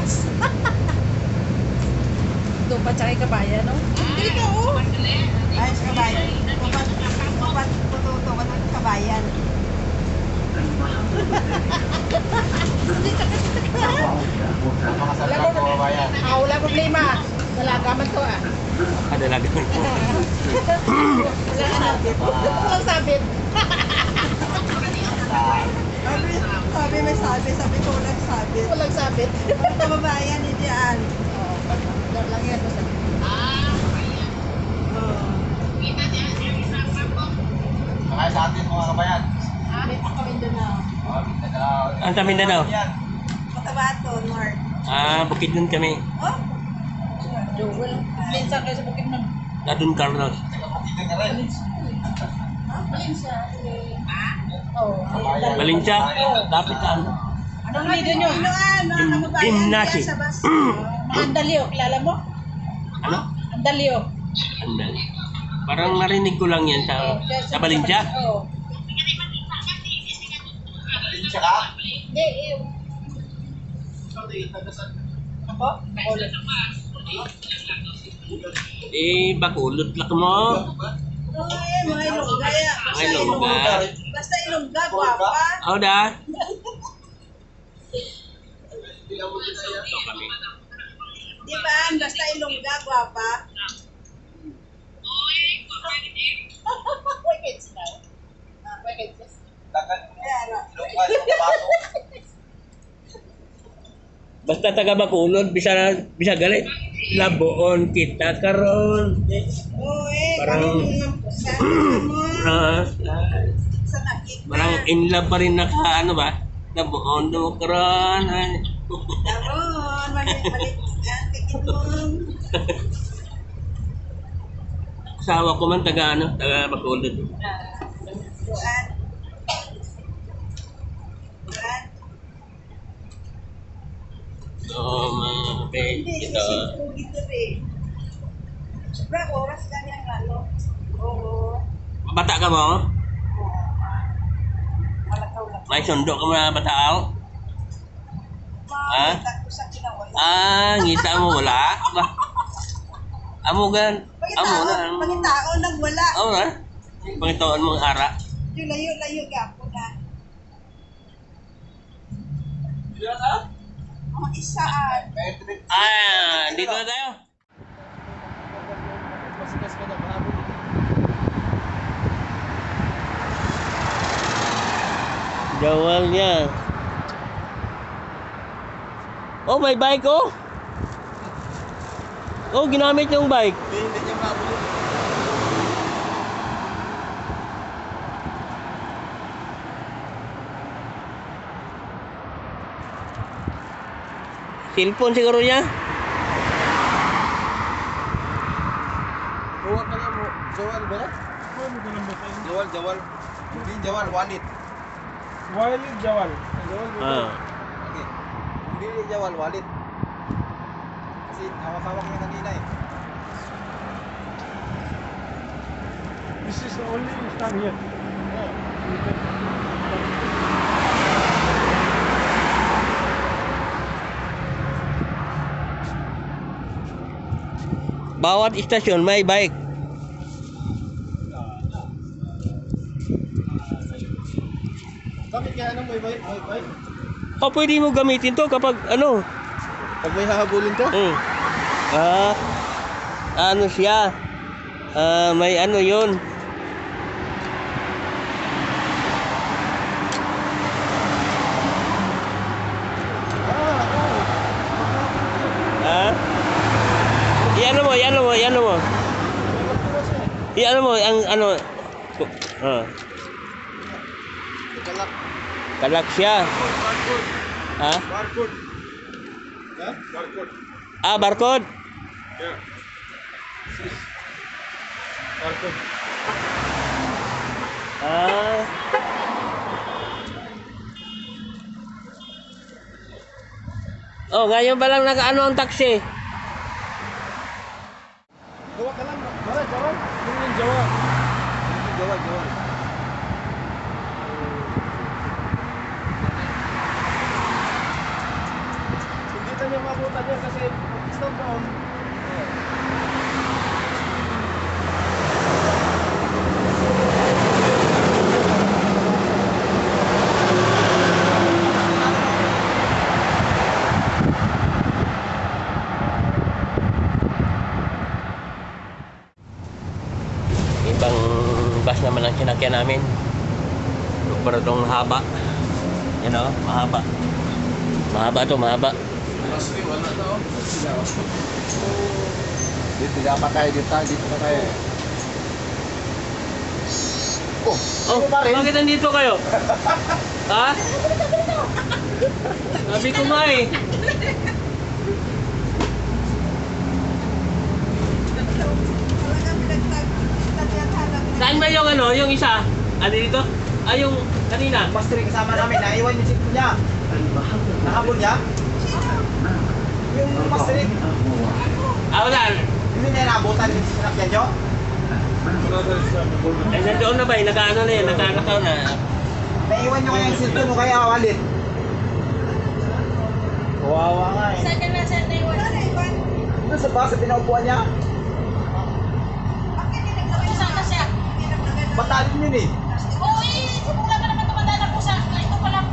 bus. Doon pa tsaka kabayan, no? Hindi ka, oh. Ay, sa kabayan. Tututukan ng kabayan. Hindi ka kasi wala problema. Dalaga man to, ah. Dalaga man po. Walang sabit. Sabi may sabi ko walang sabi. Walang sabit. Kababayan, hindi yan. Doon lang yan. Kaya sa atin mga kabayan. Ako Mindanao. Ang sa Mindanao? Cotabato, North. Bukid nun kami. Oh? Joel. Minsan kayo sa bukid ng Ladon Carlos. Malinsa. Oo. Malinsa. Dapat ano? Anong lido nyo? Inuan, mga kababayan. Gimnasio. Diyan sa bus. Mga Andalio. Kilala mo? Ano? Andalio. Andal. Parang narinig ko lang yan sa Balinja. Oo. Linsya ka? Hindi. Ako? Bacolod. Bakulot lang mo. Ay, mga Ilongga. Mga Ilongga. Basta Ilongga, guwapa. Oh, da. Di ba? Basta Ilongga, guwapa. Wicked now. Wicked. Kaya, Basta taga Bakulod, bisa galit. Labuon kita karon. uy, Parang- sa nakita. Parang in love pa rin ano ba? Labuon do karon. Daron, malit-malit yan, kikitong. Asawa ko man taga Bakulod. Tuan. Tuan. Oo, mga Hindi, ito. kasi dito rin. Sobrang oras lang yan, ano? Oo. Bata ka mo? Malakaw-lakaw. May sundo ka mga bataaw? Ha? Makita ko sa kinawala. Ngita mo wala? Ba? Amo gan. Amo na. Pangitao nagwala. Oo na. Pangitaon mong ara. Yung layo-layo gapo na. Mga isaan. Dito na tayo. Jawal niya. Oh, may bike oh. Oh, ginamit yung bike. Hindi niya mabulot. Cellphone siguro niya. Huwag ka lang mo. Jawal ba? Jawal. Hindi Jawal, wallet. Walid Jawal. Okay. Hindi Jawal, wallet. Kasi hawak-hawak niya kanina eh. This is the only stand here. Bawat istasyon may bike. Bakit kaya anong may bike? Oh, pwede mo gamitin to kapag ano. Pag may hahabulin ka? Ano siya? May ano yun. Iano mo. Iano mo ang ano. Kalak. Kalak siya. Barcode. Ha? Barcode. Ha? Barcode. Barcode. Yeah. Barcode. Oh, ngayon pa lang nakaano ang taxi. Gawa ka lang. Jawal. Yung Jawal. Jawal. Hindi na niya mabulot. niya kasi stop down. Ibang bus naman ang kinakyan namin. Pero itong haba. Yan o, mahaba. Mahaba to, mahaba. Pasti wala to. Dito pa kayo, dito pa kayo. Oh, bakit nandito kayo? Ha? Sabi ko nga eh. Talagang pinagtagyan-halang. Saan ba yung ano, yung isa? Ano dito? Ah, yung kanina. Pastor kasama namin, naiwan yung sito niya. Nahabol niya. Yung pastor, Ah, wala. hindi niya naabutan yung sinakyan niyo. Ay, nandoon na ba eh? Naka-ano na yun, naka-nakaw na. Naiwan niyo kaya yung sito mo kaya walit. Kawawa nga eh. Saan ka na saan na iwan? Doon sa bus, sa pinaupuan niya. Saan ka siya? Batalyon yun eh. Oo simula ka naman tumatanda po sa ito pa lang.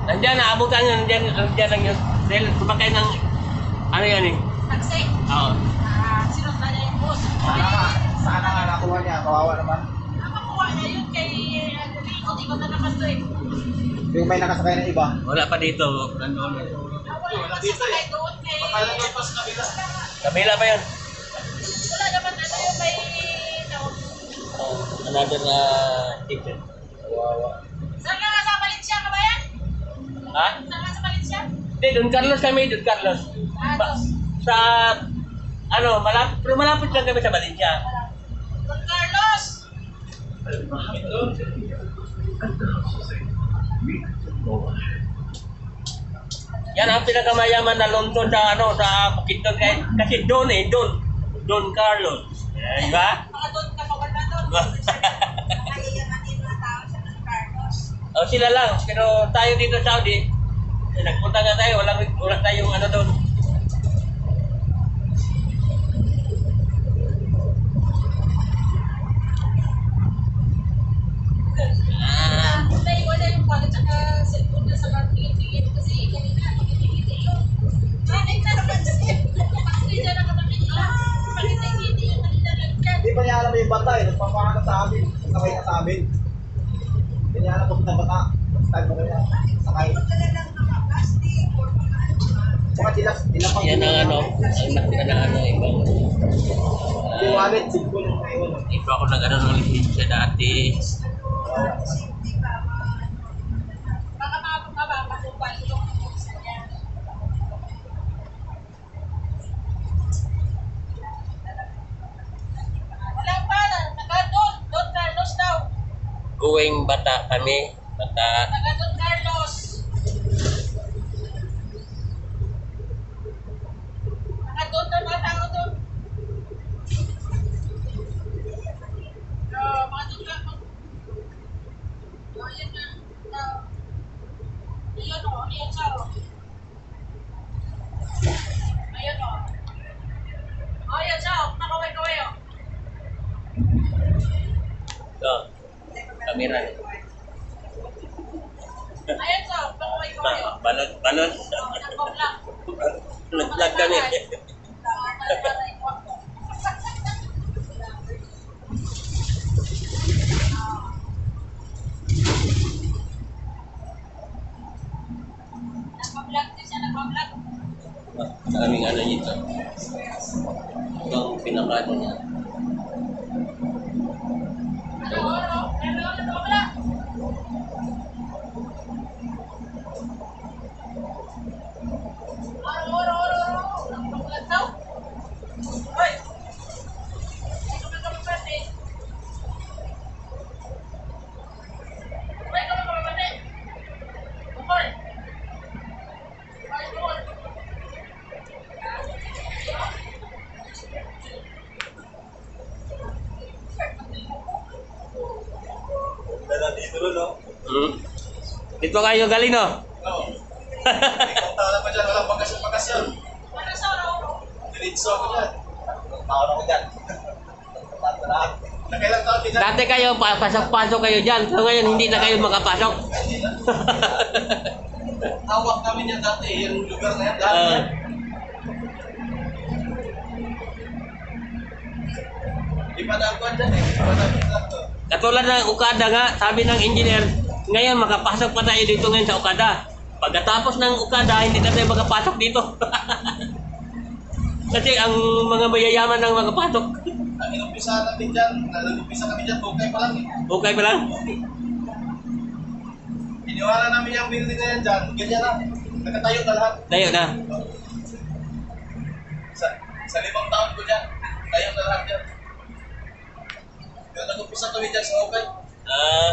Nandiyan, naabutan yun, nandiyan lang yun. Dahil sumakay ng, ano yan eh? Taxi. Oo. Sinunta niya yung bus. Sana nga nakuha niya, kawawa naman. Nakakuha niya yun kay ikot-ikot na naman to eh. Yung may nakasakay na iba. Wala pa dito. Nandoon. Wala masasakay doon kay... Kabila pa yun. Wala naman ano yung may... Another ticket. Saan ka nga sa Valencia ka ba yan? Ha? Saan ka sa Valencia? Hindi, Don Carlos kami, Don Carlos. Sa, ano, pero malapit lang kami sa Valencia. Don Carlos! Yan ang pinakamayaman na London sa, ano, sa Bukidnon. Kasi Don eh, Don Carlos. Di ba? Mga doon ka pa wala doon. Mayayamanin na tao sa Don Carlos. O sila lang, pero tayo dito sa Saudi, nagpunta nga tayo, wala tayong ano doon. Wala yung pala tsaka cellphone na sa pagtingin-tingin kasi kanina pagtingin-tingin yun. Ay, naman siya. Kasi dyan ang kapatid ko. Pagtingin-tingin yung kanina lang dyan. Hindi pa niya alam yung bata eh. Nagpapahanap sa amin. Sakay na sa amin. Hindi niya alam kung bata. Style mo kaya. Sakay. Talagang nakaplastic or mga ano. Saka sila pang Yan ang ano, ang nakita na ano, ibang, yung wallet, cellphone yung naiwan. iba ako nag-ano ng lisensya dati. Safety pa, mga Baka makapagpapapatupal yung isa niya. Wala pa. Don Carlos daw. Going bata kami, bata. Taga Don Carlos. Taga Don na mga tao doon. Mga Don Carlos. Ayan na. Ayan o. Ayan siya o. Ayan o. Ayan siya o. Nakaway-kaway o. So, kamera. Ayan siya o. Nakaway-kaway o. Balon. Nagpa-vlog. Nag-vlog kami. Nagpa-vlog din siya. Nagpa-vlog. Maraming ano dito. Ito ang pinaka-ano niya. Nagpa-vlog. Nagpa-vlog daw. Hoy! Ay, kumagapapate. Hoy, kumagapapate. Bukol. Hoy, bukol. Dito kayo galing no? Oo. Ikaw tawag ako dyan, walang bakasyon. Para sa araw. Diritso ako dyan. Taon ako dyan. Nakailang taon din dyan? Dati kayo, pasok-pasok kayo dyan. So ngayon, hindi na kayo makapasok. Hindi na. Hawak kami niyan dati, yung lugar na yan dati. Di pa nakuha dyan eh. Di pa nakuha dyan. Katulad ng Okada nga, sabi ng engineer, ngayon makapasok pa tayo dito ngayon sa Okada. Pagkatapos ng Okada, hindi na tayo makapasok dito. Kasi ang mga mayayaman ang makapasok. Ang inumpisa natin dyan, nag-umpisa kami dyan, okay pa lang eh. Okay pa lang? Iniwala namin yung building na yan dyan, ganyan na. Nakatayo na lahat. Tayo na. Sa 5 taon ko dyan, tayo na lahat dyan. Pero nag-umpisa kami dyan sa okay. Ah,